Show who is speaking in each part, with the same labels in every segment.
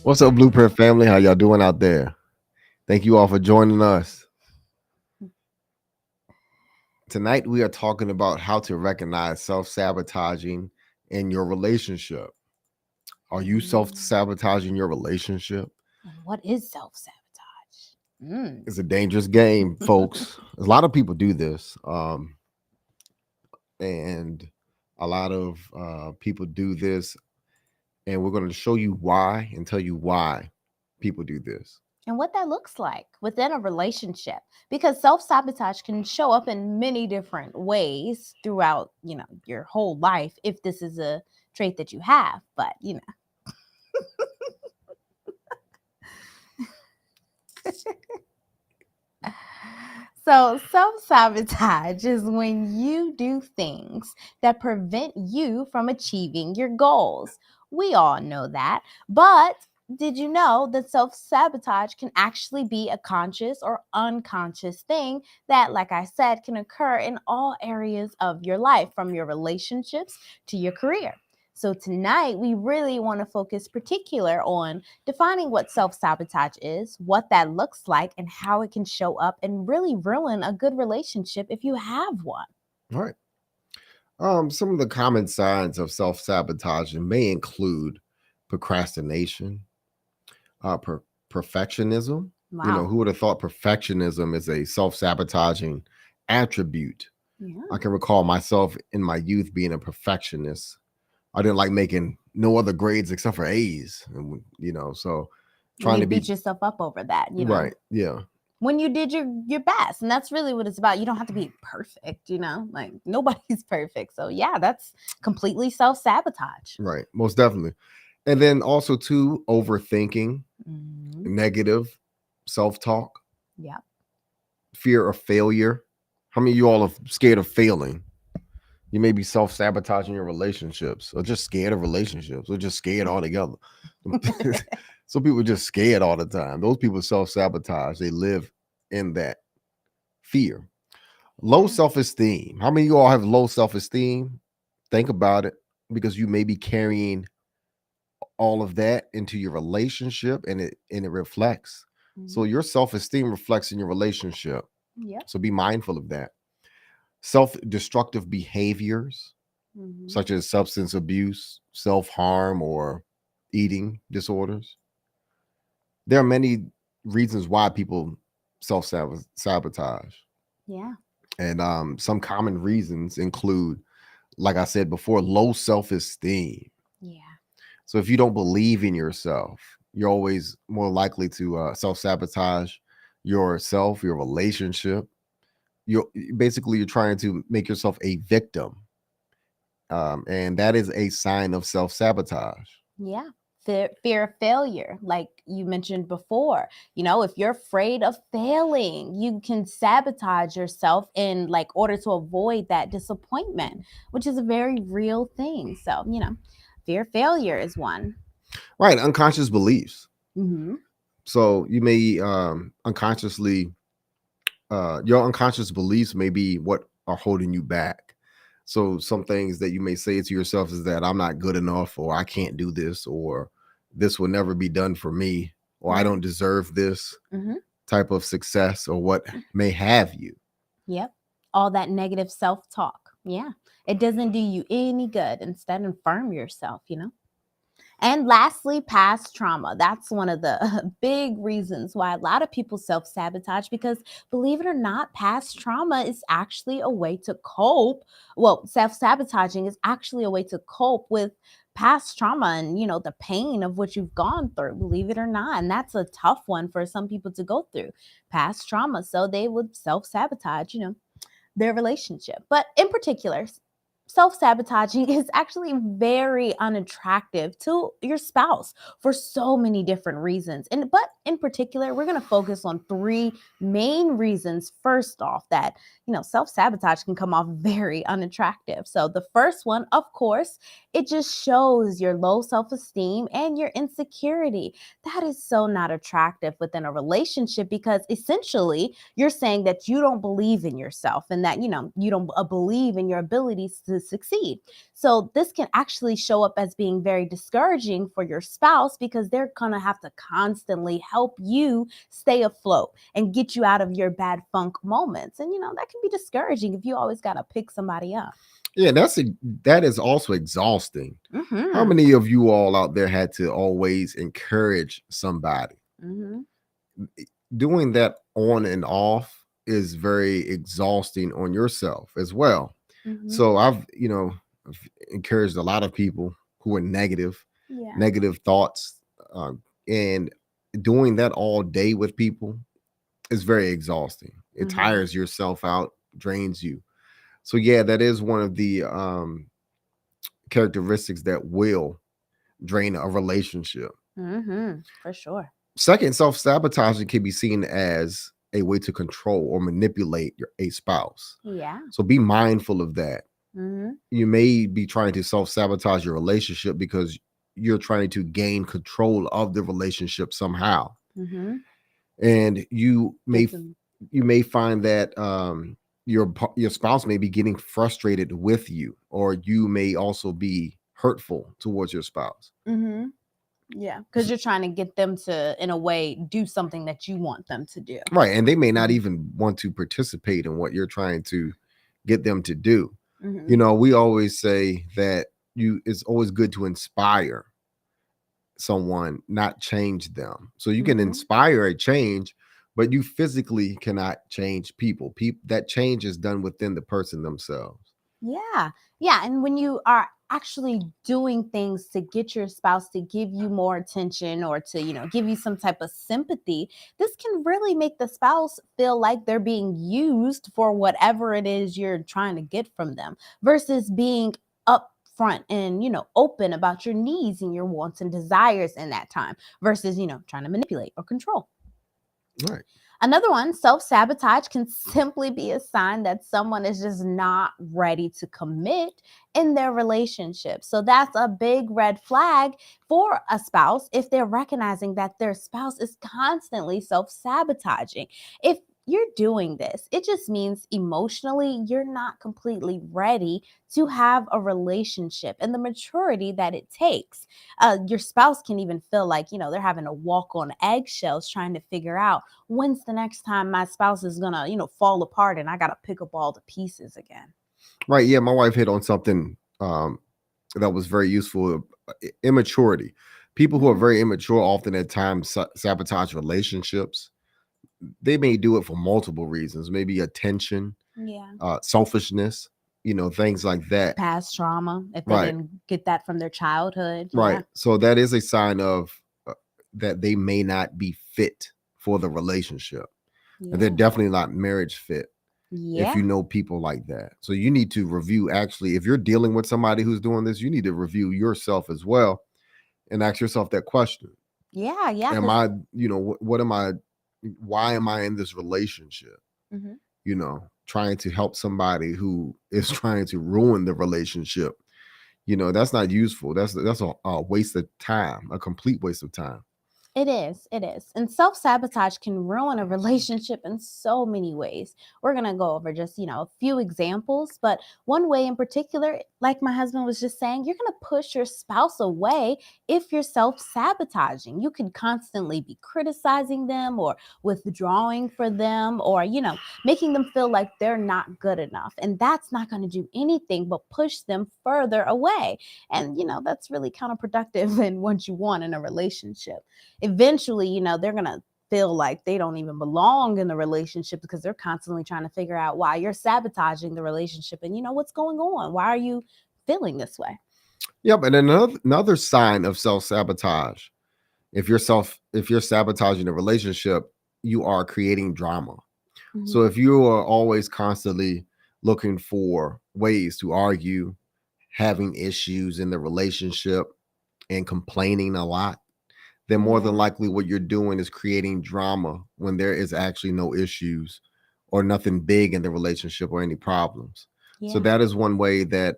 Speaker 1: What's up, Blueprint family? How y'all doing out there? Thank you all for joining us. Tonight, we are talking about how to recognize self sabotaging in your relationship. Are you self
Speaker 2: Mm.
Speaker 1: sabotaging your relationship?
Speaker 2: And what is self-sabotage? Mm.
Speaker 1: It's a dangerous game, folks. A lot of people do this, and a lot of people do this, and we're going to show you why and tell you why people do this.
Speaker 2: And what that looks like within a relationship. Because self-sabotage can show up in many different ways throughout, your whole life if this is a trait that you have. But, So, self sabotage is when you do things that prevent you from achieving your goals. We all know that. But did you know that self sabotage can actually be a conscious or unconscious thing that, like I said, can occur in all areas of your life, from your relationships to your career? So tonight we really want to focus particular on defining what self sabotage is, what that looks like, and how it can show up and really ruin a good relationship if you have one.
Speaker 1: All right. Some of the common signs of self sabotaging may include procrastination, perfectionism.
Speaker 2: Wow.
Speaker 1: Who would have thought perfectionism is a self sabotaging attribute?
Speaker 2: Yeah.
Speaker 1: I can recall myself in my youth being a perfectionist. I didn't like making no other grades except for A's, and so
Speaker 2: And
Speaker 1: trying
Speaker 2: you
Speaker 1: to
Speaker 2: beat
Speaker 1: be
Speaker 2: yourself up over that,
Speaker 1: right. Yeah,
Speaker 2: when you did your best. And that's really what it's about. You don't have to be perfect, like nobody's perfect. So yeah, that's completely self sabotage.
Speaker 1: right. Most definitely. And then also too, overthinking,
Speaker 2: Hmm.
Speaker 1: negative self talk,
Speaker 2: Yeah.
Speaker 1: fear of failure. How many of you all are scared of failing? You may be self sabotaging your relationships, or just scared of relationships, or just scared altogether. Some people are just scared all the time. Those people self sabotage. They live in that fear. Low
Speaker 2: Yeah.
Speaker 1: self esteem. How many of you all have low self esteem? Think about it, because you may be carrying all of that into your relationship, and it reflects. So
Speaker 2: Hmm.
Speaker 1: your self esteem reflects in your relationship.
Speaker 2: Yep.
Speaker 1: So be mindful of that. Self destructive behaviors,
Speaker 2: Hmm.
Speaker 1: such as substance abuse, self harm, or eating disorders. There are many reasons why people self sabotage.
Speaker 2: Yeah.
Speaker 1: And some common reasons include, like I said before, low self esteem.
Speaker 2: Yeah.
Speaker 1: So if you don't believe in yourself, you're always more likely to self sabotage yourself, your relationship. You're trying to make yourself a victim, and that is a sign of self sabotage.
Speaker 2: Yeah. Fear of failure, like you mentioned before. If you're afraid of failing, you can sabotage yourself in like order to avoid that disappointment, which is a very real thing. So, fear of failure is one.
Speaker 1: Right, unconscious beliefs.
Speaker 2: Mm-hmm.
Speaker 1: So you may unconsciously, your unconscious beliefs may be what are holding you back. So some things that you may say to yourself is that I'm not good enough, or I can't do this, or this will never be done for me, or I
Speaker 2: Yeah.
Speaker 1: don't deserve this
Speaker 2: Mm-hmm.
Speaker 1: type of success, or what may have you.
Speaker 2: Yep. All that negative self talk. Yeah. It doesn't do you any good. Instead, affirm yourself. And lastly, past trauma. That's one of the big reasons why a lot of people self sabotage, because believe it or not, past trauma is actually a way to cope. Well, self sabotaging is actually a way to cope with past trauma and, the pain of what you've gone through, believe it or not. And that's a tough one for some people to go through, past trauma. So they would self sabotage, their relationship. But in particular, self sabotaging is actually very unattractive to your spouse for so many different reasons. But in particular, we're going to focus on three main reasons. First off, that self sabotage can come off very unattractive. So the first one, of course, it just shows your low self esteem and your insecurity. That is so not attractive within a relationship, because essentially you're saying that you don't believe in yourself and that you don't believe in your abilities to succeed. So this can actually show up as being very discouraging for your spouse because they're going to have to constantly help you stay afloat and get you out of your bad funk moments. And, that can be discouraging if you always got to pick somebody up.
Speaker 1: Yeah, that is also exhausting. How
Speaker 2: Mm-hmm.
Speaker 1: many of you all out there had to always encourage somebody?
Speaker 2: Mm-hmm.
Speaker 1: Doing that on and off is very exhausting on yourself as well.
Speaker 2: Mm-hmm.
Speaker 1: So I've encouraged a lot of people who are
Speaker 2: Yeah.
Speaker 1: negative thoughts, and doing that all day with people is very exhausting. It
Speaker 2: Mm-hmm.
Speaker 1: tires yourself out, drains you. So yeah, that is one of the characteristics that will drain a relationship.
Speaker 2: Mm-hmm. For sure.
Speaker 1: Second, self-sabotaging can be seen as a way to control or manipulate a spouse.
Speaker 2: Yeah.
Speaker 1: So be mindful of that.
Speaker 2: Mm-hmm.
Speaker 1: You may be trying to self-sabotage your relationship because you're trying to gain control of the relationship somehow.
Speaker 2: Mm-hmm.
Speaker 1: And you
Speaker 2: Get them.
Speaker 1: may find that your spouse may be getting frustrated with you, or you may also be hurtful towards your spouse.
Speaker 2: Mm-hmm. Yeah, because you're trying to get them to, in a way, do something that you want them to do.
Speaker 1: Right. And they may not
Speaker 2: Mhm.
Speaker 1: even want to participate in what you're trying to get them to do.
Speaker 2: Mm-hmm.
Speaker 1: We always say that it's always good to inspire someone, not change them. So you can
Speaker 2: Mm-hmm.
Speaker 1: inspire a change, but you physically cannot change people. That change is done within the person themselves.
Speaker 2: Yeah. Yeah. And when you are actually doing things to get your spouse to give you more attention or to, give you some type of sympathy, this can really make the spouse feel like they're being used for whatever it is you're trying to get from them versus being upfront and, open about your needs and your wants and desires in that time versus, trying to manipulate or control.
Speaker 1: Right.
Speaker 2: Another one, self-sabotage can simply be a sign that someone is just not ready to commit in their relationship. So that's a big red flag for a spouse if they're recognizing that their spouse is constantly self-sabotaging. If you're doing this, it just means emotionally you're not completely ready to have a relationship and the maturity that it takes. Your spouse can even feel like, they're having to walk on eggshells trying to figure out when's the next time my spouse is gonna, fall apart and I gotta pick up all the pieces again.
Speaker 1: Right. Yeah. My wife hit on something that was very useful. Immaturity. People who are
Speaker 2: Mhm.
Speaker 1: very immature often at times sabotage relationships. They may do it for multiple reasons, maybe attention,
Speaker 2: Yeah.
Speaker 1: selfishness, things like that.
Speaker 2: Past trauma, if they
Speaker 1: Right.
Speaker 2: didn't get that from their childhood.
Speaker 1: Right.
Speaker 2: Yeah.
Speaker 1: So that is a sign of that they may not be fit for the relationship. And they're
Speaker 2: Yeah.
Speaker 1: definitely not marriage fit if
Speaker 2: Yeah.
Speaker 1: you know people like that. So you need to review, actually, if you're dealing with somebody who's doing this, you need to review yourself as well and ask yourself that question.
Speaker 2: Yeah. Yeah.
Speaker 1: Am
Speaker 2: Because
Speaker 1: I, what am I, why am I in this relationship? Trying to help somebody who is trying to ruin the relationship. That's not useful. That's a waste of time, a complete waste of time.
Speaker 2: it is. It is. And self sabotage can ruin a relationship in so many ways. We're going to go over just, a few examples. But one way in particular, like my husband was just saying, you're going to push your spouse away if you're self sabotaging. You can constantly be criticizing them or withdrawing for them or, making them feel like they're not good enough. And that's not going to do anything but push them further away. And, that's really counterproductive and what you want in a relationship. Eventually, they're going to feel like they don't even belong in the relationship because they're constantly trying to figure out why you're sabotaging the relationship and what's going on. Why are you feeling this way?
Speaker 1: Yep. And another sign of self-sabotage, if you're sabotaging a relationship, you are creating drama. So
Speaker 2: Mhm.
Speaker 1: if you are always constantly looking for ways to argue, having issues in the relationship, and complaining a lot, then more than
Speaker 2: Yeah.
Speaker 1: likely what you're doing is creating drama when there is actually no issues or nothing big in the relationship or any problems. So
Speaker 2: Yeah.
Speaker 1: that is one way that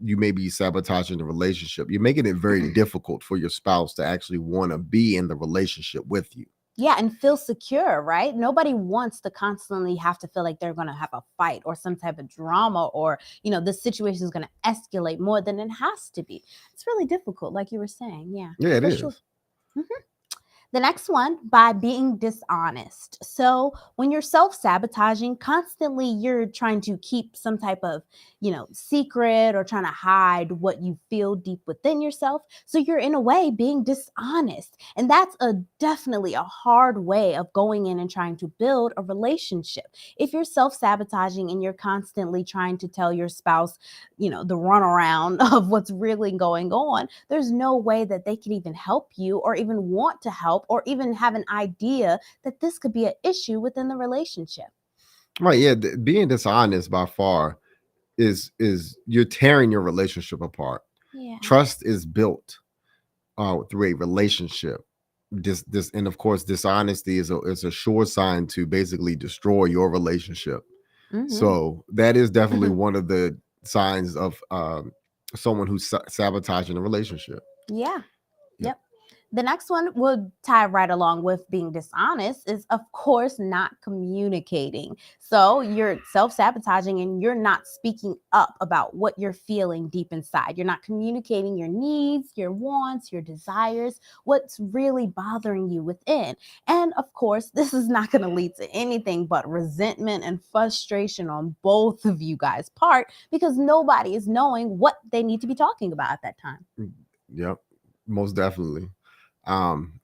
Speaker 1: you may be sabotaging the relationship. You're making it very difficult for your spouse to actually want to be in the relationship with you.
Speaker 2: Yeah, and feel secure, right? Nobody wants to constantly have to feel like they're going to have a fight or some type of drama, or, this situation is going to escalate more than it has to be. It's really difficult, like you were saying. Yeah,
Speaker 1: Yeah, it
Speaker 2: for sure.
Speaker 1: is.
Speaker 2: Mhm. The next one, by being dishonest. So, when you're self sabotaging, constantly you're trying to keep some type of, secret, or trying to hide what you feel deep within yourself. So, you're in a way being dishonest. And that's definitely a hard way of going in and trying to build a relationship. If you're self sabotaging and you're constantly trying to tell your spouse, the runaround of what's really going on, there's no way that they can even help you or even want to help or even have an idea that this could be an issue within the relationship.
Speaker 1: Right. Yeah. Being dishonest by far is you're tearing your relationship apart.
Speaker 2: Yeah.
Speaker 1: Trust is built through a relationship. This and of course dishonesty is a sure sign to basically destroy your relationship.
Speaker 2: Hmm.
Speaker 1: So that is definitely one of the signs of someone who's sabotaging a relationship.
Speaker 2: Yeah.
Speaker 1: Yep.
Speaker 2: Yep. The next one would tie right along with being dishonest is, of course, not communicating. So you're self sabotaging and you're not speaking up about what you're feeling deep inside. You're not communicating your needs, your wants, your desires, what's really bothering you within. And of course, this is not going to lead to anything but resentment and frustration on both of you guys' part, because nobody is knowing what they need to be talking about at that time.
Speaker 1: Yep. Most definitely. Um,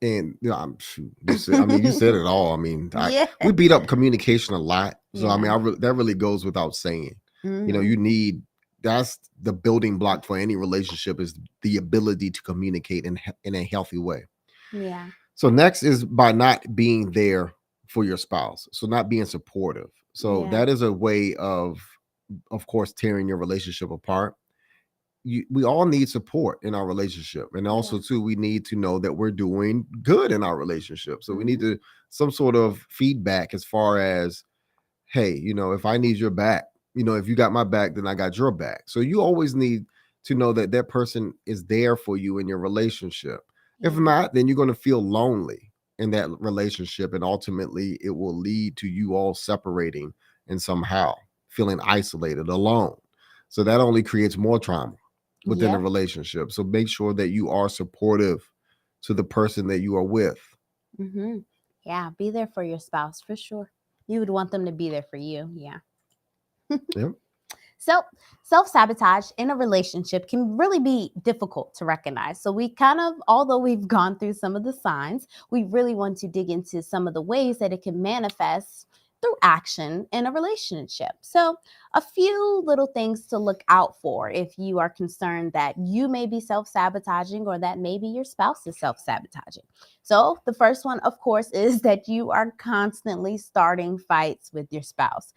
Speaker 1: and shoot, you said. I mean, you said it all. I mean,
Speaker 2: Yeah.
Speaker 1: we beat up communication a lot. So I mean,
Speaker 2: Yeah.
Speaker 1: that really goes without saying.
Speaker 2: Hmm.
Speaker 1: You need that's the building block for any relationship is the ability to communicate in a healthy way.
Speaker 2: Yeah.
Speaker 1: So next is by not being there for your spouse. So not being supportive. So
Speaker 2: Yeah.
Speaker 1: that is a way of course, tearing your relationship apart. We all need support in our relationship, and
Speaker 2: Yeah.
Speaker 1: also too we need to know that we're doing good in our relationship. So we need
Speaker 2: Hmm.
Speaker 1: to some sort of feedback as far as, hey, if I need your back, if you got my back, then I got your back. So you always need to know that that person is there for you in your relationship. If
Speaker 2: Yeah.
Speaker 1: not, then you're going to feel lonely in that relationship, and ultimately it will lead to you all separating and somehow feeling isolated, alone. So that only creates more trauma within a
Speaker 2: Yep.
Speaker 1: relationship. So make sure that you are supportive to the person that you are with.
Speaker 2: Hmm. Yeah. Be there for your spouse for sure. You would want them to be there for you. Yeah.
Speaker 1: Yep.
Speaker 2: So, self sabotage in a relationship can really be difficult to recognize. So, we kind of, although we've gone through some of the signs, we really want to dig into some of the ways that it can manifest through action in a relationship. So, a few little things to look out for if you are concerned that you may be self sabotaging or that maybe your spouse is self sabotaging. So, the first one, of course, is that you are constantly starting fights with your spouse.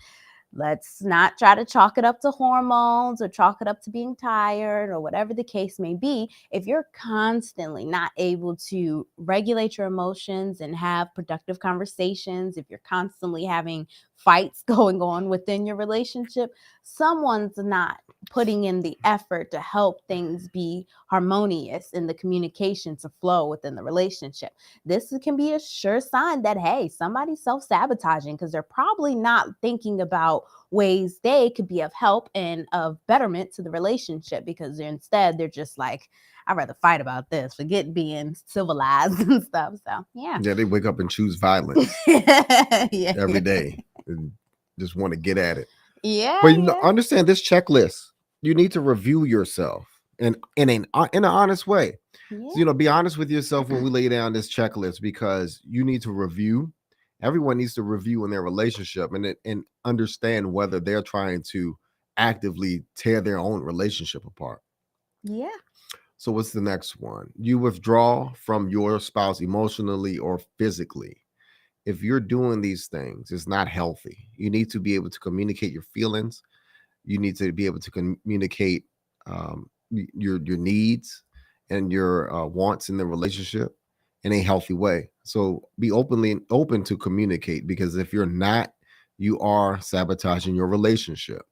Speaker 2: Let's not try to chalk it up to hormones or chalk it up to being tired or whatever the case may be. If you're constantly not able to regulate your emotions and have productive conversations, if you're constantly having fights going on within your relationship, someone's not putting in the effort to help things be harmonious in the communication to flow within the relationship. This can be a sure sign that, hey, somebody's self sabotaging because they're probably not thinking about ways they could be of help and of betterment to the relationship, because instead they're just like, I'd rather fight about this, forget being civilized and stuff. So, yeah.
Speaker 1: Yeah, they wake up and choose violence
Speaker 2: Yeah.
Speaker 1: every day and just want to get at it. But
Speaker 2: Yeah. Yeah.
Speaker 1: understand this checklist. You need to review yourself and in an honest way. So
Speaker 2: Yeah.
Speaker 1: be honest with yourself when we lay down this checklist, because you need to review. Everyone needs to review in their relationship and understand whether they're trying to actively tear their own relationship apart.
Speaker 2: Yeah.
Speaker 1: So what's the next one? You withdraw from your spouse emotionally or physically. If you're doing these things, it's not healthy. You need to be able to communicate your feelings. You need to be able to communicate your needs and your wants in the relationship in a healthy way. So be open to communicate, because if you're not, you are sabotaging your relationship.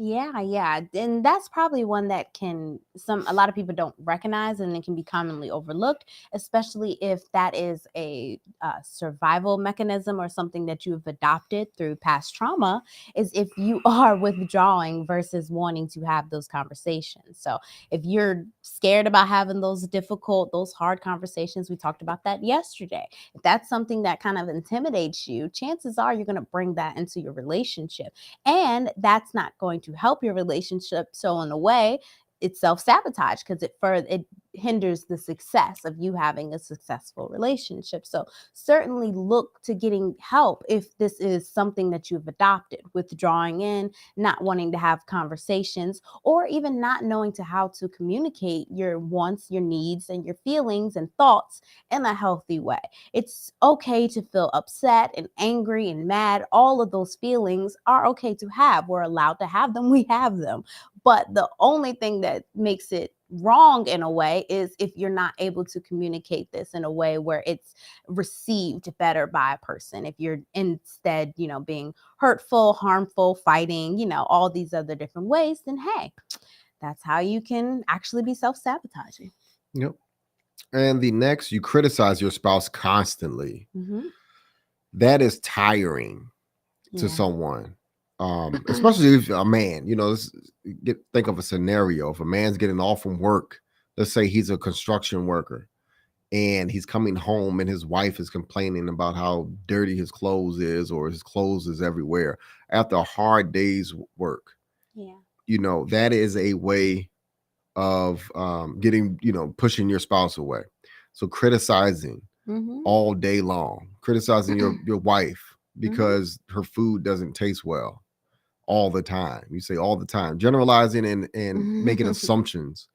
Speaker 2: Yeah. And that's probably one that a lot of people don't recognize, and it can be commonly overlooked, especially if that is a survival mechanism or something that you've adopted through past trauma, is if you are withdrawing versus wanting to have those conversations. So if you're scared about having those hard conversations, we talked about that yesterday. If that's something that kind of intimidates you, chances are you're going to bring that into your relationship, and that's not going to help your relationship. So in a way, it's self-sabotage, because it hinders the success of you having a successful relationship. So certainly look to getting help if this is something that you've adopted, withdrawing in, not wanting to have conversations, or even not knowing to how to communicate your wants, your needs, and your feelings and thoughts in a healthy way. It's okay to feel upset and angry and mad. All of those feelings are okay to have. We're allowed to have them. We have them. But the only thing that makes it wrong in a way is if you're not able to communicate this in a way where it's received better by a person. If you're instead, being hurtful, harmful, fighting, all these other different ways, then hey, that's how you can actually be self-sabotaging.
Speaker 1: Yep. And the next, you criticize your spouse constantly.
Speaker 2: Hmm.
Speaker 1: That is tiring to
Speaker 2: Yeah.
Speaker 1: someone, especially if a man. Think of a scenario. If a man's getting off from work, let's say he's a construction worker, and he's coming home and his wife is complaining about how dirty his clothes is, or his clothes is everywhere after a hard day's work.
Speaker 2: Yeah.
Speaker 1: That is a way of getting, pushing your spouse away. So criticizing
Speaker 2: Hmm.
Speaker 1: all day long, criticizing your wife
Speaker 2: Hmm.
Speaker 1: because her food doesn't taste well all the time. You say all the time, generalizing and making assumptions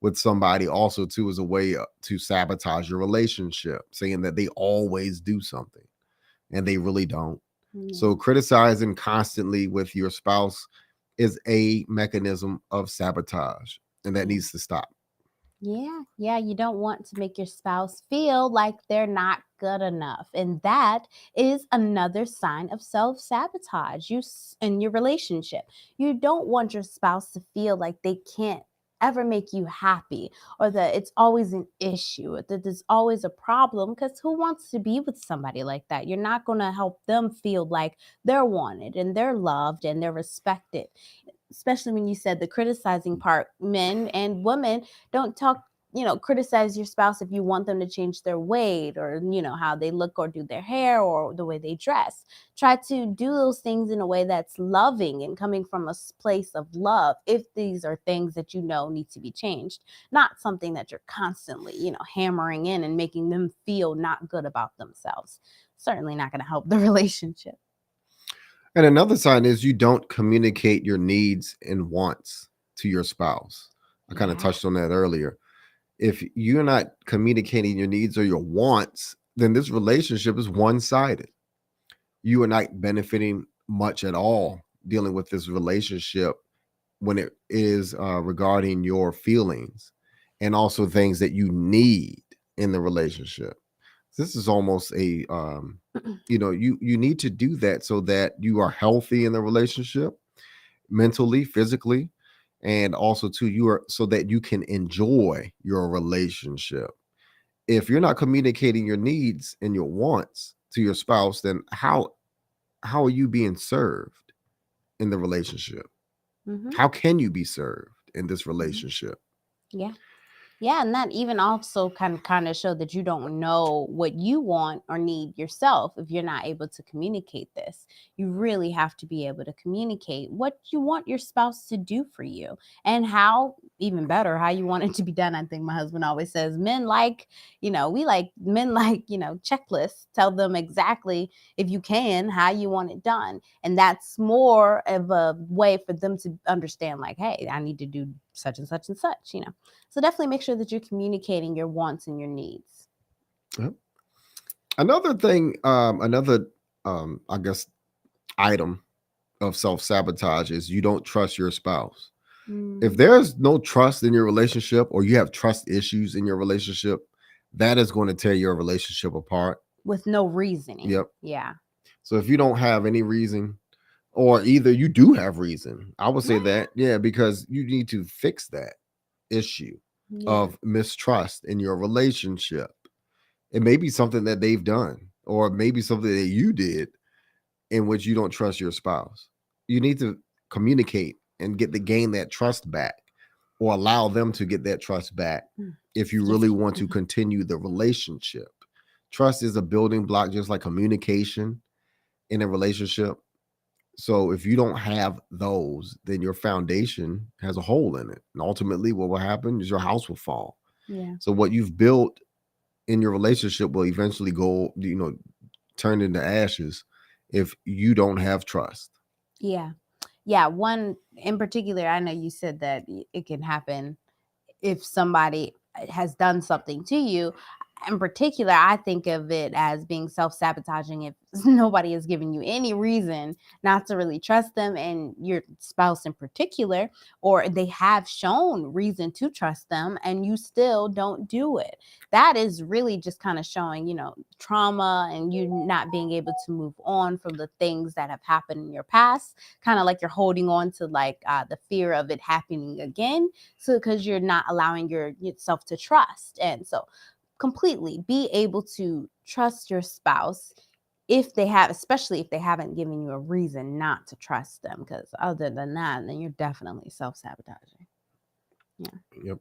Speaker 1: with somebody also too is a way to sabotage your relationship, saying that they always do something and they really don't. So
Speaker 2: Yeah.
Speaker 1: criticizing constantly with your spouse is a mechanism of sabotage, and that
Speaker 2: Yeah.
Speaker 1: needs to stop.
Speaker 2: Yeah, you don't want to make your spouse feel like they're not good enough. And that is another sign of self-sabotage in your relationship. You don't want your spouse to feel like they can't ever make you happy, or that it's always an issue, or that there's always a problem, because who wants to be with somebody like that? You're not going to help them feel like they're wanted and they're loved and they're respected. Especially when you said the criticizing part, men and women don't talk, criticize your spouse if you want them to change their weight, or how they look or do their hair or the way they dress. Try to do those things in a way that's loving and coming from a place of love, if these are things that need to be changed, not something that you're constantly hammering in and making them feel not good about themselves. Certainly not going to help the relationship.
Speaker 1: And another sign is you don't communicate your needs and wants to your spouse. I kind of
Speaker 2: Yeah.
Speaker 1: touched on that earlier. If you're not communicating your needs or your wants, then this relationship is one sided. You are not benefiting much at all dealing with this relationship when it is regarding your feelings and also things that you need in the relationship. This is almost a you need to do that so that you are healthy in the relationship, mentally, physically, and also too you are so that you can enjoy your relationship. If you're not communicating your needs and your wants to your spouse, then how are you being served in the relationship?
Speaker 2: Hmm.
Speaker 1: How can you be served in this
Speaker 2: Hmm.
Speaker 1: relationship?
Speaker 2: Yeah. Yeah, and that even also can kind of show that you don't know what you want or need yourself if you're not able to communicate this. You really have to be able to communicate what you want your spouse to do for you, and how, even better, how you want it to be done. I think my husband always says men like, we like men like, checklists. Tell them exactly, if you can, how you want it done. And that's more of a way for them to understand, like, hey, I need to do such and such and such. So definitely make sure that you're communicating your wants and your needs.
Speaker 1: Yep. Another thing, another I guess item of self-sabotage is you don't trust your spouse. If
Speaker 2: Mhm.
Speaker 1: there's no trust in your relationship or you have trust issues in your relationship, that is going to tear your relationship apart.
Speaker 2: With no reasoning.
Speaker 1: Yep.
Speaker 2: Yeah.
Speaker 1: So if you don't have any reason Or either you do have reason. I would say
Speaker 2: Right.
Speaker 1: that, yeah, because you need to fix that issue
Speaker 2: Yeah.
Speaker 1: of mistrust in your relationship. It may be something that they've done, or maybe something that you did in which you don't trust your spouse. You need to communicate and get the gain that trust back, or allow them to get that trust back
Speaker 2: Mm.
Speaker 1: if you
Speaker 2: Excuse
Speaker 1: really
Speaker 2: me.
Speaker 1: want to continue the relationship. Trust is a building block, just like communication in a relationship. So if you don't have those, then your foundation has a hole in it. And ultimately, what will happen is your house will fall.
Speaker 2: Yeah.
Speaker 1: So what you've built in your relationship will eventually go, turn into ashes if you don't have trust.
Speaker 2: Yeah. Yeah. One in particular, I know you said that it can happen if somebody has done something to you. In particular, I think of it as being self-sabotaging if nobody is giving you any reason not to really trust them, and your spouse in particular, or they have shown reason to trust them and you still don't do it. That is really just kind of showing, trauma, and you not being able to move on from the things that have happened in your past, kind of like you're holding on to like the fear of it happening again. So because you're not allowing yourself to trust. And so completely be able to trust your spouse if they have, especially if they haven't given you a reason not to trust them, because other than that, then you're definitely self-sabotaging. Yeah.
Speaker 1: Yep.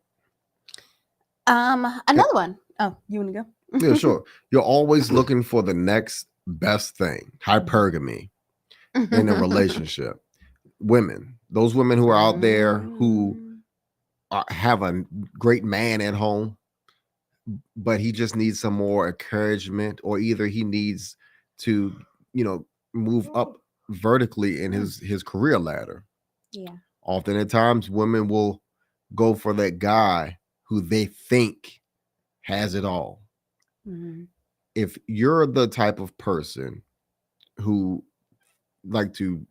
Speaker 1: Eh,
Speaker 2: Another one. Oh, you want to
Speaker 1: Yeah,
Speaker 2: go?
Speaker 1: sure. You're always looking for the next best thing. Hypergamy in a relationship. Women, those women who are out there who have a great man at home, but he just needs some more encouragement, or either he needs to, you know, move up vertically in his career ladder.
Speaker 2: Yeah.
Speaker 1: Often at times, women will go for that guy who they think has it all.
Speaker 2: Mhm.
Speaker 1: If you're the type of person who like to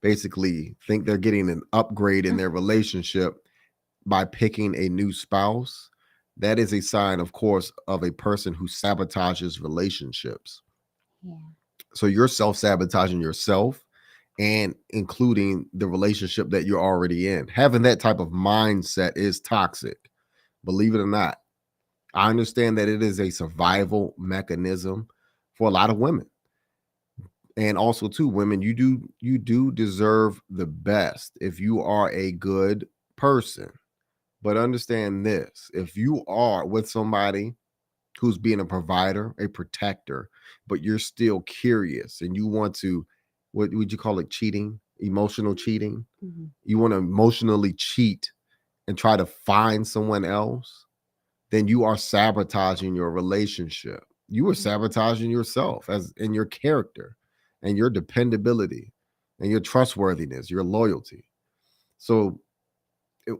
Speaker 1: basically think they're getting an upgrade in their relationship by picking a new spouse, that is a sign, of course, of a person who sabotages relationships.
Speaker 2: Yeah.
Speaker 1: So you're self-sabotaging yourself and including the relationship that you're already in. Having that type of mindset is toxic, believe it or not. I understand that it is a survival mechanism for a lot of women. And also too, women, you do deserve the best if you are a good person. But understand this: if you are with somebody who's being a provider, a protector, but you're still curious and you want to, what would you call it, cheating, emotional cheating,
Speaker 2: Mhm.
Speaker 1: you want to emotionally cheat and try to find someone else, then you are sabotaging your relationship. You are sabotaging yourself as in your character and your dependability and your trustworthiness, your loyalty. So it,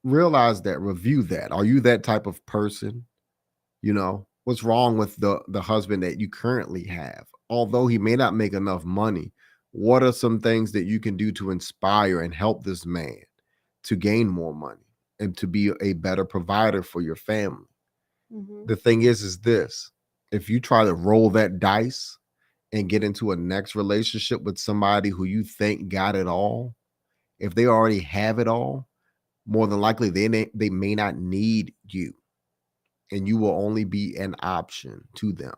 Speaker 1: realize that, review that. Are you that type of person? What's wrong with the husband that you currently have? Although he may not make enough money, what are some things that you can do to inspire and help this man to gain more money and to be a better provider for your family?
Speaker 2: Mhm.
Speaker 1: The thing is this: if you try to roll that dice and get into a next relationship with somebody who you think got it all, if they already have it all, more than likely they may not need you, and you will only be an option to them,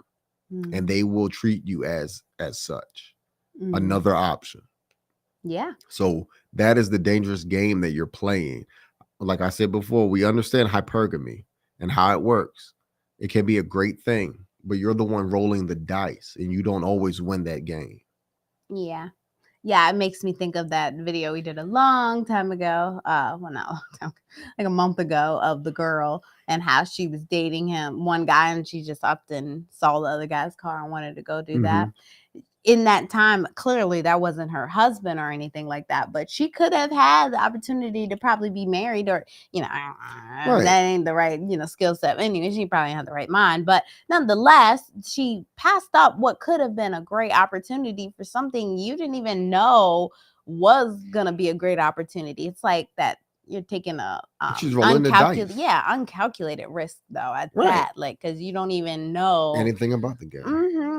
Speaker 1: and
Speaker 2: Mhm.
Speaker 1: they will treat you as such,
Speaker 2: Mhm.
Speaker 1: another option.
Speaker 2: Yeah.
Speaker 1: So that is the dangerous game that you're playing. Like I said before, we understand hypergamy and how it works. It can be a great thing, but you're the one rolling the dice and you don't always win that game.
Speaker 2: Yeah. Yeah, it makes me think of that video we did a long time ago. Well, not a long time, like a month ago, of the girl and how she was dating one guy, and she just upped and saw the other guy's car and wanted to go do that.
Speaker 1: Mhm.
Speaker 2: In that time, clearly that wasn't her husband or anything like that, but she could have had the opportunity to probably be married, or,
Speaker 1: Right.
Speaker 2: that ain't the right, skill set. Anyway, she probably had the right mind, but nonetheless, she passed up what could have been a great opportunity for something you didn't even know was gonna be a great opportunity. It's like that you're taking a
Speaker 1: She's rolling the dice.
Speaker 2: uncalculated risk though at
Speaker 1: Right.
Speaker 2: that, like, because you don't even know.
Speaker 1: Anything about the guy.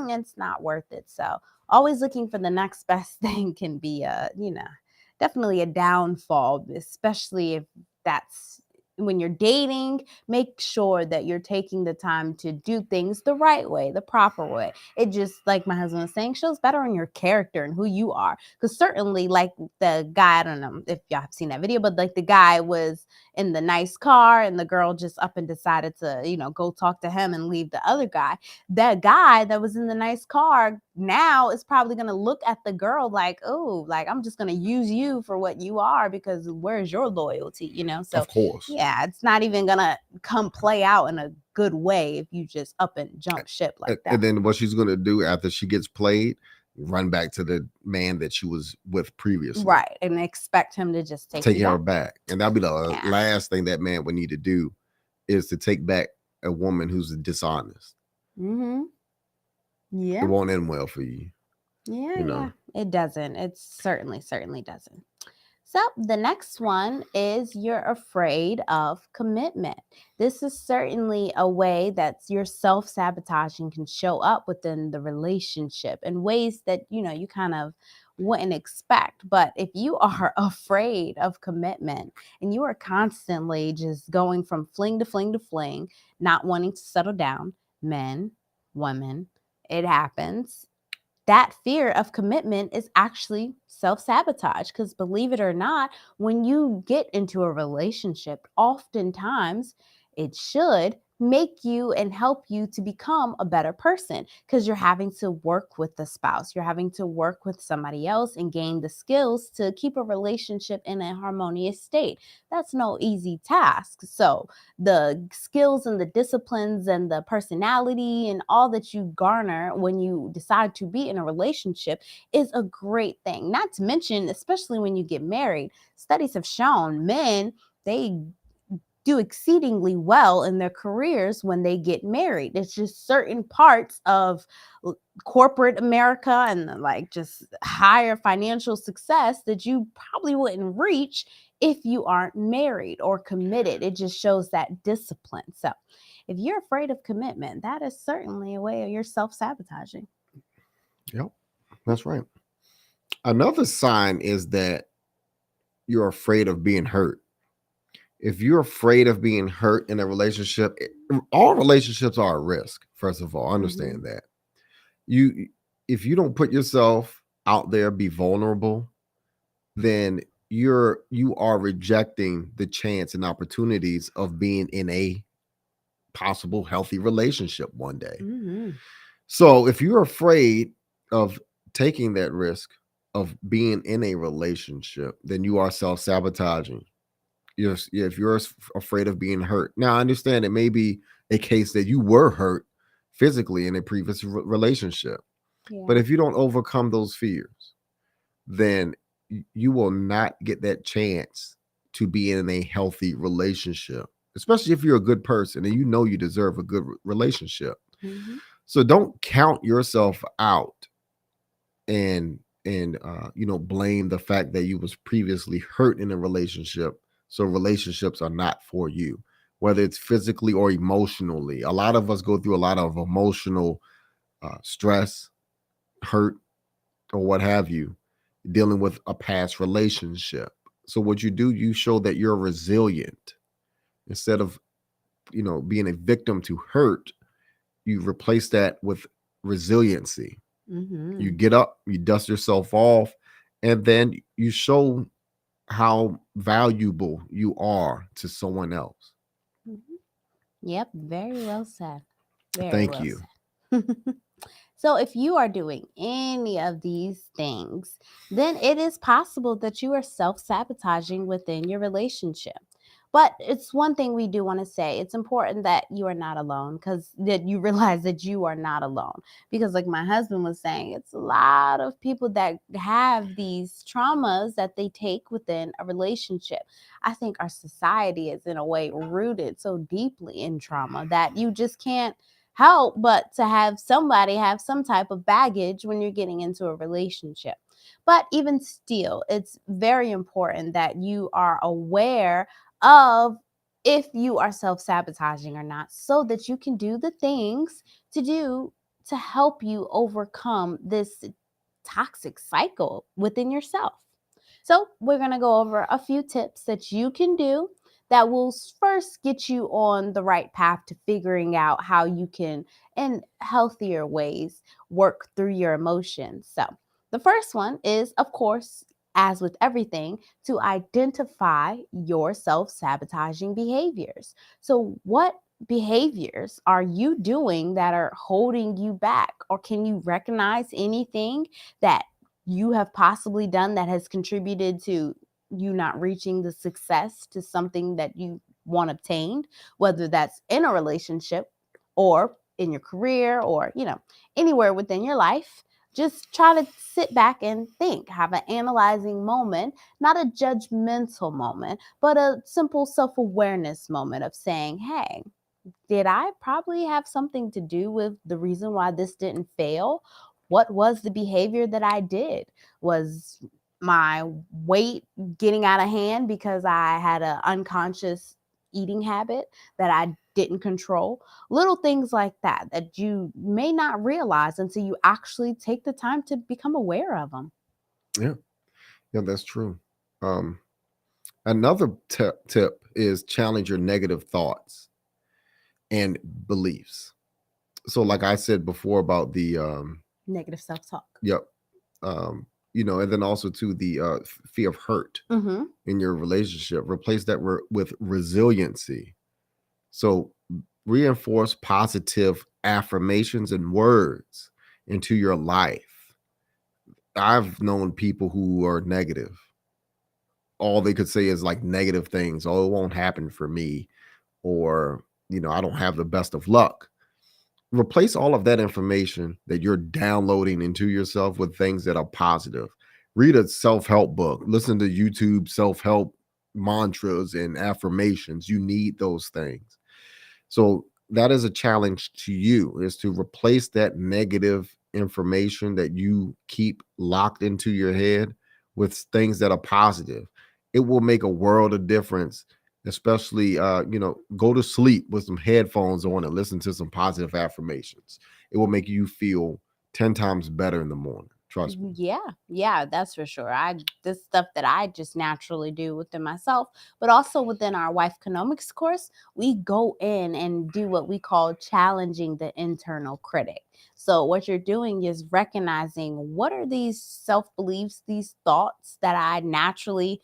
Speaker 2: it's not worth it. So always looking for the next best thing can be definitely a downfall, especially if that's when you're dating. Make sure that you're taking the time to do things the right way, the proper way. It just, like my husband was saying, shows better on your character and who you are. Because certainly, like the guy, I don't know if y'all have seen that video, but like the guy was in the nice car and the girl just up and decided to, go talk to him and leave the other guy. That guy that was in the nice car now is probably going to look at the girl like, oh, like I'm just going to use you for what you are, because where's your loyalty, So
Speaker 1: Of course.
Speaker 2: yeah, it's not even going to come play out in a good way if you just up and jump ship like that.
Speaker 1: And then what she's going to do after she gets played, run back to the man that she was with previously.
Speaker 2: Right. And expect him to just take
Speaker 1: her
Speaker 2: back.
Speaker 1: back. And that'll be the
Speaker 2: Yeah.
Speaker 1: last thing that man would need to do, is to take back a woman who's dishonest.
Speaker 2: Mm-hmm. Yeah.
Speaker 1: It won't end well for you.
Speaker 2: Yeah. It doesn't. It certainly doesn't. So the next one is you're afraid of commitment. This is certainly a way that your self-sabotaging can show up within the relationship in ways that, you kind of wouldn't expect. But if you are afraid of commitment and you are constantly just going from fling to fling to fling, not wanting to settle down, men, women, it happens. That fear of commitment is actually self-sabotage, because believe it or not, when you get into a relationship, oftentimes it should make you and help you to become a better person, because you're having to work with the spouse, you're having to work with somebody else and gain the skills to keep a relationship in a harmonious state. That's no easy task. So the skills and the disciplines and the personality and all that you garner when you decide to be in a relationship is a great thing. Not to mention, especially when you get married, studies have shown men, they do exceedingly well in their careers when they get married. It's just certain parts of corporate America and like just higher financial success that you probably wouldn't reach if you aren't married or committed. It just shows that discipline. So if you're afraid of commitment, that is certainly a way of your self-sabotaging.
Speaker 1: Yep, that's right. Another sign is that you're afraid of being hurt. If you're afraid of being hurt in a relationship, all relationships are a risk. First of all, understand that. If you don't put yourself out there, be vulnerable, then you are rejecting the chance and opportunities of being in a possible healthy relationship one day.
Speaker 2: Mm-hmm.
Speaker 1: So if you're afraid of taking that risk of being in a relationship, then you are self-sabotaging. If you're afraid of being hurt. Now, I understand it may be a case that you were hurt physically in a previous relationship.
Speaker 2: Yeah.
Speaker 1: But if you don't overcome those fears, then you will not get that chance to be in a healthy relationship, especially if you're a good person and you deserve a good relationship.
Speaker 2: Mm-hmm.
Speaker 1: So don't count yourself out and blame the fact that you was previously hurt in a relationship. So relationships are not for you, whether it's physically or emotionally. A lot of us go through a lot of emotional stress, hurt, or what have you, dealing with a past relationship. So what you do, you show that you're resilient. Instead of, being a victim to hurt, you replace that with resiliency.
Speaker 2: Mm-hmm.
Speaker 1: You get up, you dust yourself off, and then you show how valuable you are to someone else.
Speaker 2: Mm-hmm. Yep, very well said. Very
Speaker 1: Thank
Speaker 2: well
Speaker 1: you.
Speaker 2: said. So if you are doing any of these things, then it is possible that you are self-sabotaging within your relationship. But it's one thing we do want to say. It's important that you are not alone, because that you realize that you are not alone. Because like my husband was saying, it's a lot of people that have these traumas that they take within a relationship. I think our society is in a way rooted so deeply in trauma that you just can't help but to have somebody have some type of baggage when you're getting into a relationship. But even still, it's very important that you are aware of if you are self-sabotaging or not, so that you can do the things to do to help you overcome this toxic cycle within yourself. So, we're going to go over a few tips that you can do that will first get you on the right path to figuring out how you can, in healthier ways, work through your emotions. So, the first one is, of course, as with everything, to identify your self sabotaging behaviors. So, what behaviors are you doing that are holding you back? Or can you recognize anything that you have possibly done that has contributed to you not reaching the success to something that you want obtained, whether that's in a relationship or in your career or, anywhere within your life? Just try to sit back and think, have an analyzing moment, not a judgmental moment, but a simple self awareness moment of saying, hey, did I probably have something to do with the reason why this didn't fail? What was the behavior that I did? Was my weight getting out of hand because I had an unconscious eating habit that I didn't control? Little things like that that you may not realize until you actually take the time to become aware of them.
Speaker 1: Yeah, yeah, that's true. Um, Another tip is challenge your negative thoughts and beliefs. So, like I said before about the
Speaker 2: Negative self talk.
Speaker 1: yep, and then also to the fear of hurt
Speaker 2: Mm-hmm.
Speaker 1: in your relationship. Replace that with resiliency. So, reinforce positive affirmations and words into your life. I've known people who are negative. All they could say is like negative things. Oh, it won't happen for me, or I don't have the best of luck. Replace all of that information that you're downloading into yourself with things that are positive. Read a self-help book, listen to YouTube self-help mantras and affirmations. You need those things. So that is a challenge to you, is to replace that negative information that you keep locked into your head with things that are positive. It will make a world of difference, especially go to sleep with some headphones on and listen to some positive affirmations. It will make you feel 10 times better in the morning. Trust me.
Speaker 2: Yeah, that's for sure. This stuff that I just naturally do within myself, but also within our wife economics course, we go in and do what we call challenging the internal critic. So what you're doing is recognizing what are these self beliefs, these thoughts that I naturally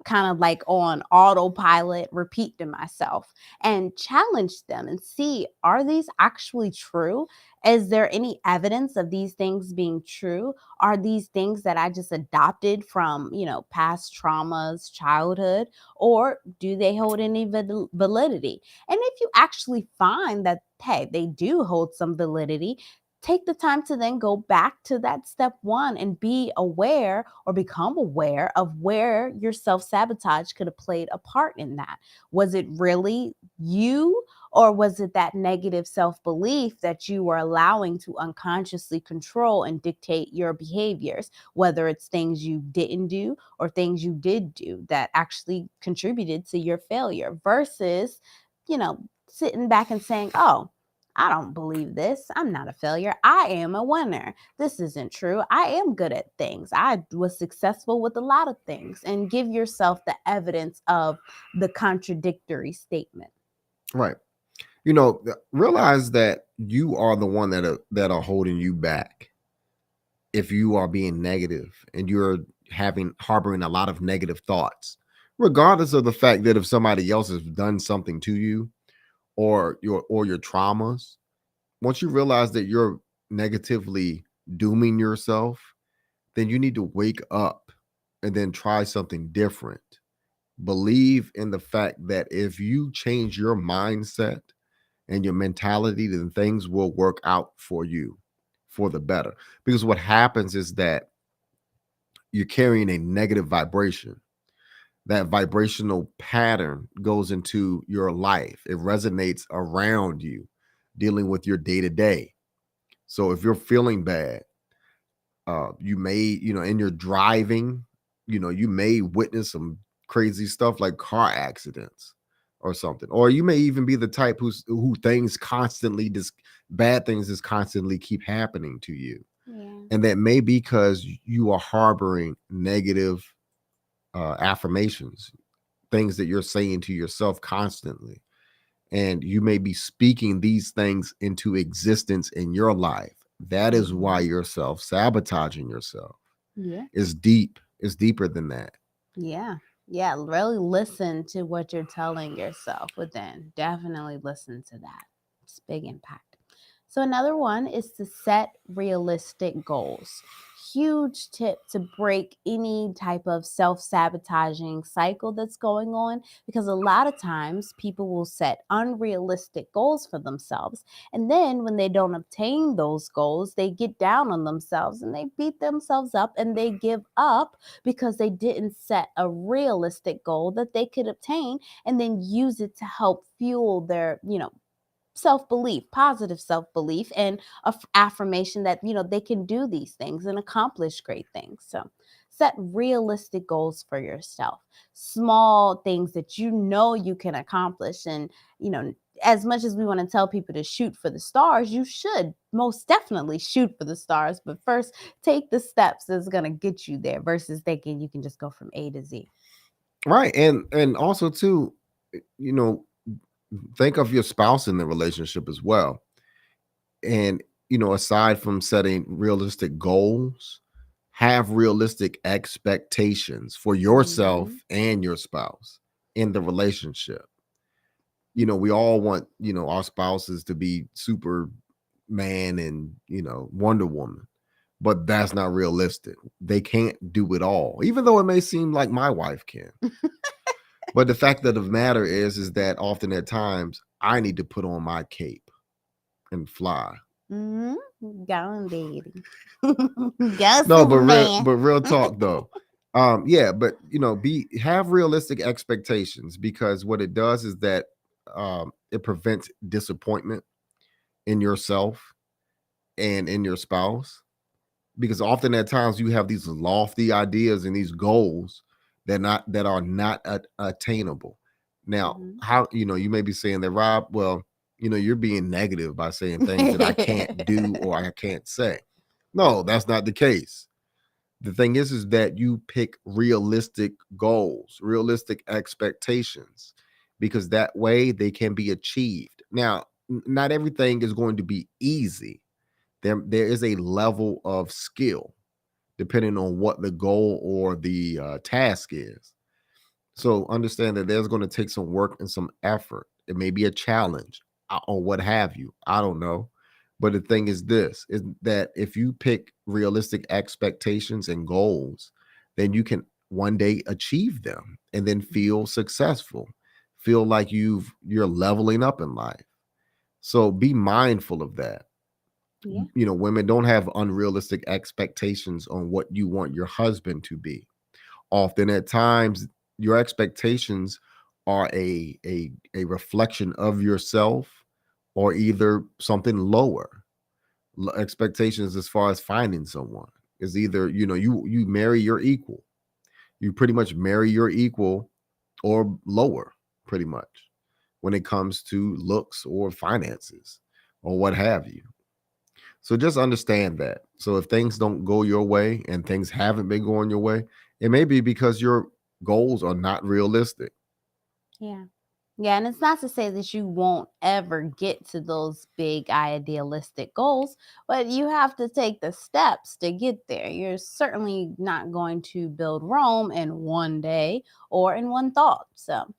Speaker 2: kind of like on autopilot repeat to myself, and challenge them and see, are these actually true? Is there any evidence of these things being true? Are these things that I just adopted from, past traumas, childhood, or do they hold any validity? And if you actually find that, hey, they do hold some validity, take the time to then go back to that step one and be aware or become aware of where your self sabotage could have played a part in that. Was it really you? Or was it that negative self belief that you were allowing to unconsciously control and dictate your behaviors, whether it's things you didn't do or things you did do that actually contributed to your failure versus, sitting back and saying, oh, I don't believe this. I'm not a failure. I am a winner. This isn't true. I am good at things. I was successful with a lot of things. And give yourself the evidence of the contradictory statement.
Speaker 1: Right. Realize that you are the one that are holding you back. If you are being negative and you're harboring a lot of negative thoughts, regardless of the fact that if somebody else has done something to you, or your traumas, once you realize that you're negatively dooming yourself, then you need to wake up and then try something different. Believe in the fact that if you change your mindset and your mentality, then things will work out for you for the better. Because what happens is that you're carrying a negative vibration. That vibrational pattern goes into your life. It resonates around you, dealing with your day to day. So if you're feeling bad, you may, in your driving, you may witness some crazy stuff like car accidents. or something. Or you may even be the type who things constantly, bad things just constantly keep happening to you.
Speaker 2: Yeah.
Speaker 1: And that may be because you are harboring negative affirmations, things that you're saying to yourself constantly. And you may be speaking these things into existence in your life. That is why
Speaker 2: Mhm.
Speaker 1: you're self-sabotaging yourself.
Speaker 2: Yeah.
Speaker 1: It's deep. It's deeper than that.
Speaker 2: Yeah. Yeah. Really listen to what you're telling yourself within. Definitely listen to that. It's big impact. So, another one is to set realistic goals. Huge tip to break any type of self sabotaging cycle that's going on, because a lot of times people will set unrealistic goals for themselves. And then when they don't obtain those goals, they get down on themselves and they beat themselves up and they give up because they didn't set a realistic goal that they could obtain and then use it to help fuel their, self belief, positive self belief, and affirmation that, they can do these things and accomplish great things. So, set realistic goals for yourself, small things that you can accomplish. And, as much as we want to tell people to shoot for the stars, you should most definitely shoot for the stars. But first, take the steps that's going to get you there versus thinking you can just go from A to Z.
Speaker 1: Right. And also too, you know, think of your spouse in the relationship as well. And aside from setting realistic goals, have realistic expectations for yourself
Speaker 2: Mhm.
Speaker 1: and your spouse in the relationship. We all want, our spouses to be Superman and, Wonder Woman, but that's not realistic. They can't do it all, even though it may seem like my wife can. But the fact of the matter is that often at times I need to put on my cape and fly.
Speaker 2: Mhm. Go on, baby. Go,
Speaker 1: No, but real,
Speaker 2: Superman.
Speaker 1: but real talk though. Yeah, but have realistic expectations, because what it does is that it prevents disappointment in yourself and in your spouse. Because often at times you have these lofty ideas and these goals that are not attainable. Now,
Speaker 2: Mhm.
Speaker 1: how you may be saying that, Rob, well, you're being negative by saying things that I can't do or I can't say. No, that's not the case. The thing is that you pick realistic goals, realistic expectations, because that way they can be achieved. Now, not everything is going to be easy. There is a level of skill depending on what the goal or the task is. So understand that there's going to take some work and some effort. It may be a challenge or what have you. I don't know. But the thing is this is that if you pick realistic expectations and goals, then you can one day achieve them and then feel successful. Feel like you're leveling up in life. So be mindful of that.
Speaker 2: Yeah.
Speaker 1: Women, don't have unrealistic expectations on what you want your husband to be. Often at times your expectations are a reflection of yourself, or either something lower. Expectations as far as finding someone is either you marry your equal. You pretty much marry your equal or lower, pretty much, when it comes to looks or finances or what have you. So just understand that. So if things don't go your way and things haven't been going your way, it may be because your goals are not realistic.
Speaker 2: Yeah. Yeah, and it's not to say that you won't ever get to those big idealistic goals, but you have to take the steps to get there. You're certainly not going to build Rome in one day or in one thought. So,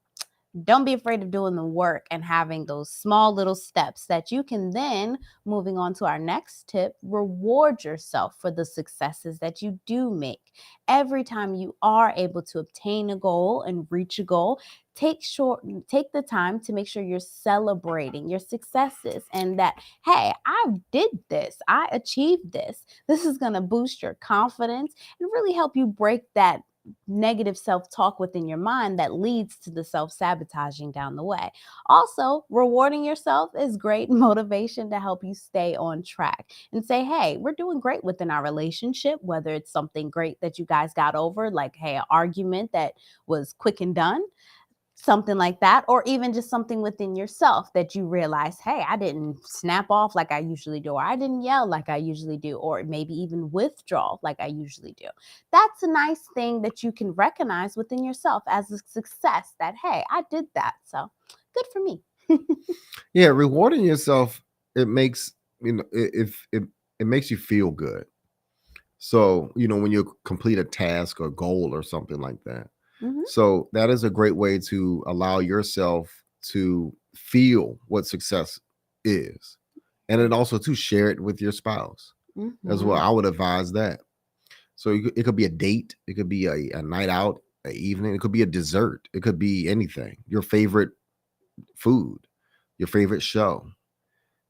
Speaker 2: don't be afraid of doing the work and having those small little steps that you can then, moving on to our next tip, reward yourself for the successes that you do make. Every time you are able to obtain a goal and reach a goal, take the time to make sure you're celebrating your successes and that, hey, I did this, I achieved this. This is going to boost your confidence and really help you break that negative self-talk within your mind that leads to the self-sabotaging down the way. Also, rewarding yourself is great motivation to help you stay on track and say, hey, we're doing great within our relationship, whether it's something great that you guys got over, like, hey, an argument that was quick and done. something like that, or even just something within yourself that you realize, hey, I didn't snap off like I usually do, or I didn't yell like I usually do, or maybe even withdraw like I usually do. That's a nice thing that you can recognize within yourself as a success, that hey, I did that, so good for me.
Speaker 1: Yeah, rewarding yourself, it makes, if it makes you feel good. So, when you complete a task or goal or something like that.
Speaker 2: Hmm.
Speaker 1: So, that is a great way to allow yourself to feel what success is. And then also to share it with your spouse as well.
Speaker 2: Hmm.
Speaker 1: I would advise that. So, it could be a date, it could be a night out, an evening, it could be a dessert, it could be anything, your favorite food, your favorite show.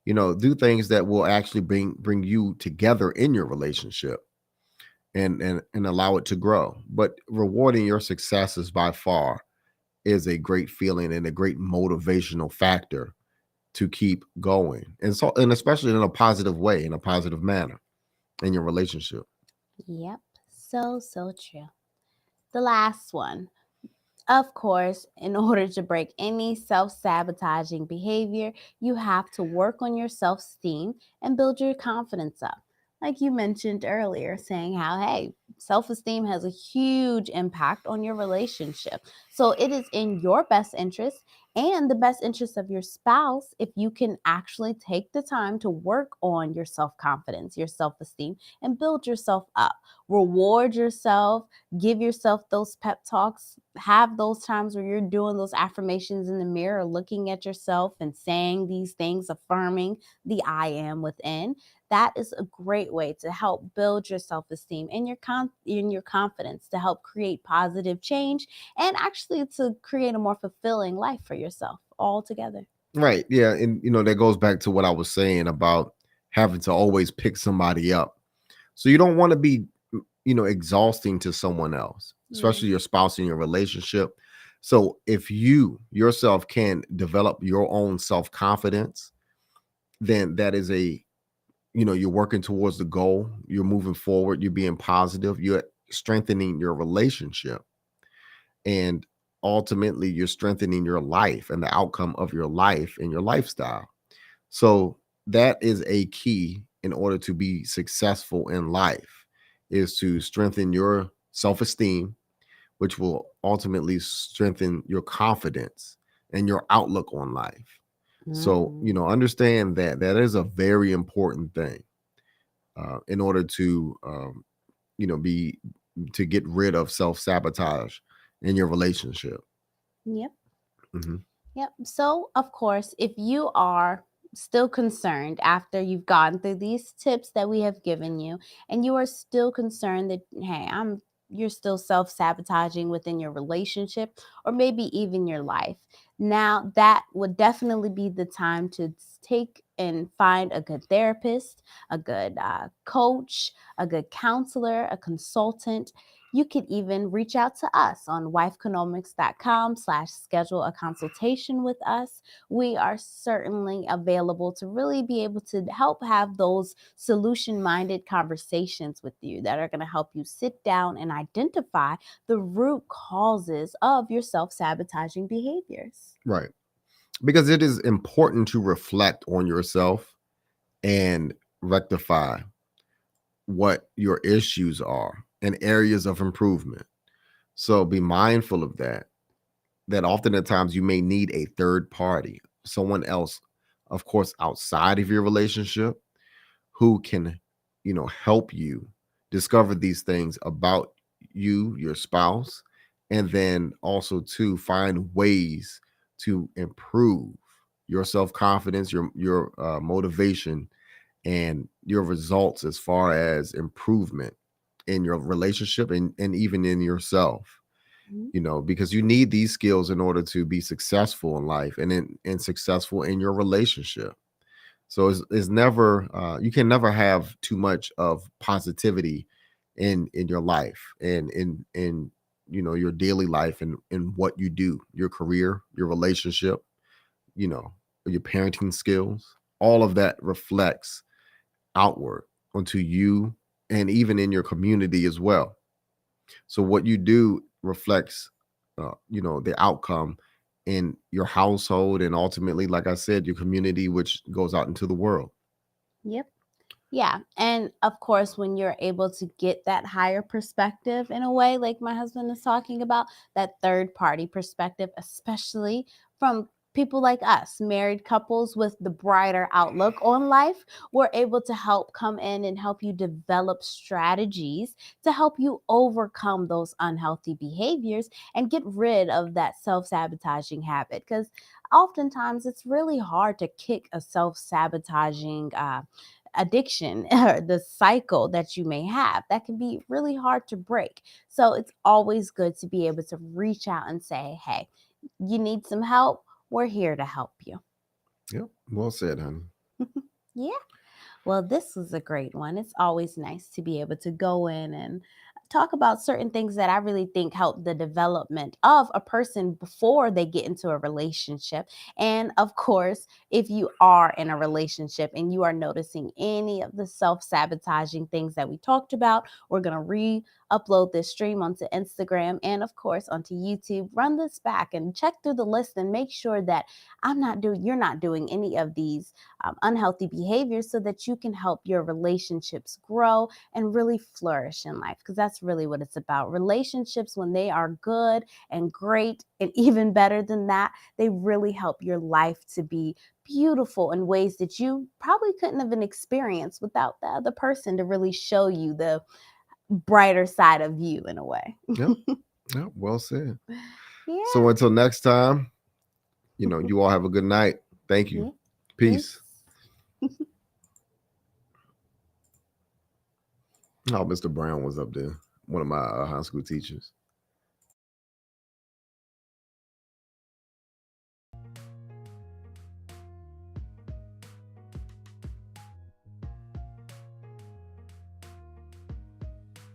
Speaker 1: Do things that will actually bring you together in your relationship, and allow it to grow. But rewarding your successes by far is a great feeling and a great motivational factor to keep going. And especially in a positive way, in a positive manner in your relationship.
Speaker 2: Yep, so true. The last one. Of course, in order to break any self sabotaging behavior, you have to work on your self esteem and build your confidence up. Like you mentioned earlier, saying how, hey, self esteem has a huge impact on your relationship. So it is in your best interest and the best interest of your spouse if you can actually take the time to work on your self confidence, your self esteem, and build yourself up. Reward yourself, give yourself those pep talks, have those times where you're doing those affirmations in the mirror, looking at yourself and saying these things, affirming the I am within. That is a great way to help build your self-esteem and in your confidence, to help create positive change and actually to create a more fulfilling life for yourself altogether.
Speaker 1: Right. Yeah. And that goes back to what I was saying about having to always pick somebody up. So you don't want to be, exhausting to someone else,
Speaker 2: Yeah.
Speaker 1: especially your spouse in your relationship. So if you yourself can develop your own self-confidence, then that is you're working towards the goal, you're moving forward, you're being positive, you're strengthening your relationship, and ultimately you're strengthening your life and the outcome of your life and your lifestyle. So that is a key in order to be successful in life, is to strengthen your self-esteem, which will ultimately strengthen your confidence and your outlook on life. So,
Speaker 2: Mhm.
Speaker 1: understand that that is a very important thing, in order to, be to get rid of self-sabotage in your relationship.
Speaker 2: Yep.
Speaker 1: Mhm.
Speaker 2: Yep. So, of course, if you are still concerned after you've gone through these tips that we have given you, and you are still concerned that, hey, you're still self sabotaging within your relationship or maybe even your life, now that would definitely be the time to take and find a good therapist, a good coach, a good counselor, a consultant. You could even reach out to us on wifeconomics.com/schedule a consultation with us. We are certainly available to really be able to help have those solution minded conversations with you that are going to help you sit down and identify the root causes of your self sabotaging behaviors.
Speaker 1: Right. Because it is important to reflect on yourself and rectify what your issues are and areas of improvement. So be mindful of that. That often at times you may need a third party, someone else, of course, outside of your relationship, who can, help you discover these things about you, your spouse, and then also to find ways to improve your self-confidence, your motivation, and your results as far as improvement in your relationship, and even in yourself.
Speaker 2: Mhm.
Speaker 1: Because you need these skills in order to be successful in life, and successful in your relationship. So it's never, you can never have too much of positivity in your life, and in your daily life, and in what you do, your career, your relationship, you know your parenting skills. All of that reflects outward onto you, and even in your community as well. So what you do reflects, the outcome in your household, and ultimately, like I said, your community, which goes out into the world.
Speaker 2: Yep. Yeah. And of course, when you're able to get that higher perspective in a way, like my husband is talking about, that third party perspective, especially from people like us, married couples with the brighter outlook on life, we're able to help come in and help you develop strategies to help you overcome those unhealthy behaviors and get rid of that self sabotaging habit. Because oftentimes it's really hard to kick a self sabotaging addiction or the cycle that you may have that can be really hard to break. So it's always good to be able to reach out and say, hey, you need some help? We're here to help you.
Speaker 1: Yep. Well said, honey.
Speaker 2: Yeah. Well, this was a great one. It's always nice to be able to go in and talk about certain things that I really think help the development of a person before they get into a relationship. And of course, if you are in a relationship and you are noticing any of the self sabotaging things that we talked about, we're going to upload this stream onto Instagram and, of course, onto YouTube. Run this back and check through the list and make sure that you're not doing any of these unhealthy behaviors so that you can help your relationships grow and really flourish in life, because that's really what it's about. Relationships, when they are good and great and even better than that, they really help your life to be beautiful in ways that you probably couldn't have been experienced without the other person to really show you the brighter side of you in a way.
Speaker 1: Yep. Yep. Well said.
Speaker 2: Yeah.
Speaker 1: So until next time, you all have a good night. Thank you.
Speaker 2: Yeah.
Speaker 1: Peace.
Speaker 2: Peace.
Speaker 1: Oh, Mr. Brown was up there, one of my high school teachers.